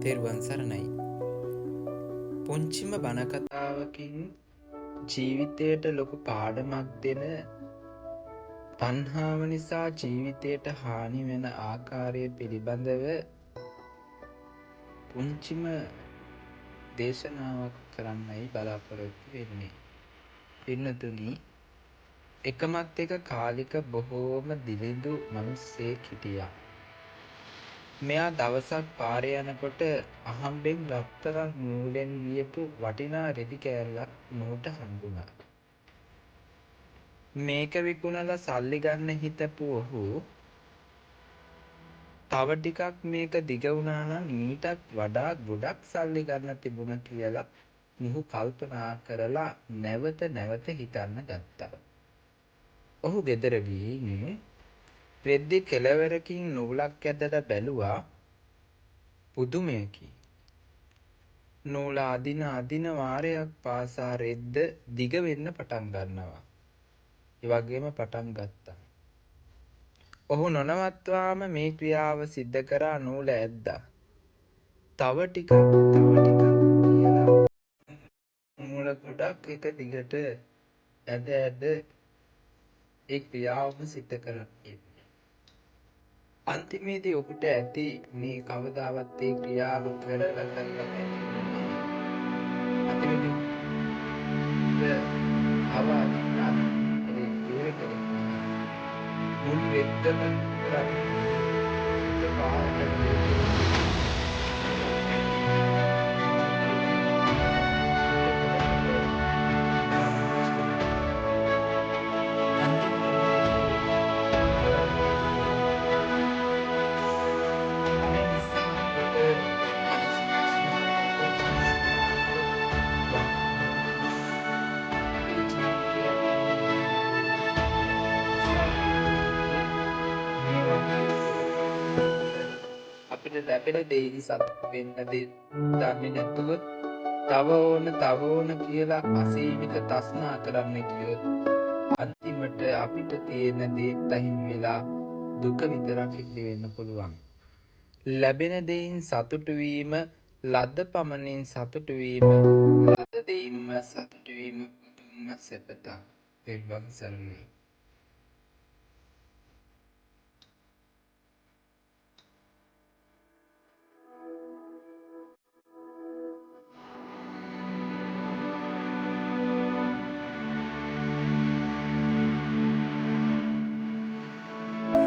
තෙරුවන් සරණයි. පුංචිම බණ කතාවකින් ජීවිතයට ලොකු පාඩමක් දෙන තණ්හාව නිසා ජීවිතයට හානි වෙන ආකාරය පිළිබඳව පුංචිම දේශනාවක් කරන්නයි බලාපොරොත්තු වෙන්නේ. පින්නතුනි, එකමත් එක කාලික බොහෝම දිලිඳු මිනිස්සෙක් හිටියා. මෙයා දවසක් පාරේ යනකොට අහම්බෙන් රත්තරන් නූලෙන් ලියපු වටිනා රෙදි කෑල්ලක් මොහුට හම්බුණා. මේක විකුණලා සල්ලි ගන්න හිතපු ඔහු තව ටිකක් මේක දිග වුණා නම් ඊටත් වඩා ගොඩක් සල්ලි ගන්න තිබුණා කියලා මොහු කල්පනා කරලා නැවත හිතන්න ගත්තා. ඔහු ගෙදර ගිහින් රෙද්දි කෙළවරකින් නූලක් ඇදලා බැලුවා. පුදුමයකි. නූල අදින වාරයක් පාසා රෙද්ද දිග වෙන්න පටන් ගන්නවා. ඒ වගේම පටන් ගත්තා. ඔහු නොනවත්වාම මේ ක්‍රියාව සිද්ධ කරා. නූල ඇද්දා. තව ටිකක් කියලා නූල ගොඩක් එක දිගට ඇද ඒ ක්‍රියාවම සිද්ධ කරන්නේ. අන්තිමේදී ඔහුට ඇති මේ කවදාවත් ඒ ක්‍රියාව කරලා අන්තිමේදී මුළු රෙද්දම අපිට ලැබෙන දේ සතුට වෙන්න දන්නේ නැතුව තව ඕන කියලා අසීමිත තස්නා කරන්න ගියොත් අන්තිමට අපිට තියෙන දේත් අහිමි වෙලා දුක විතරක් ඉතිරි වෙන්න පුළුවන්. ලැබෙන දෙයින් සතුටු වීම, ලද පමණින් සතුටු වීම, ලද දෙයින්ම සතුටු වීම සැපත. තෙරුවන් සරණයි.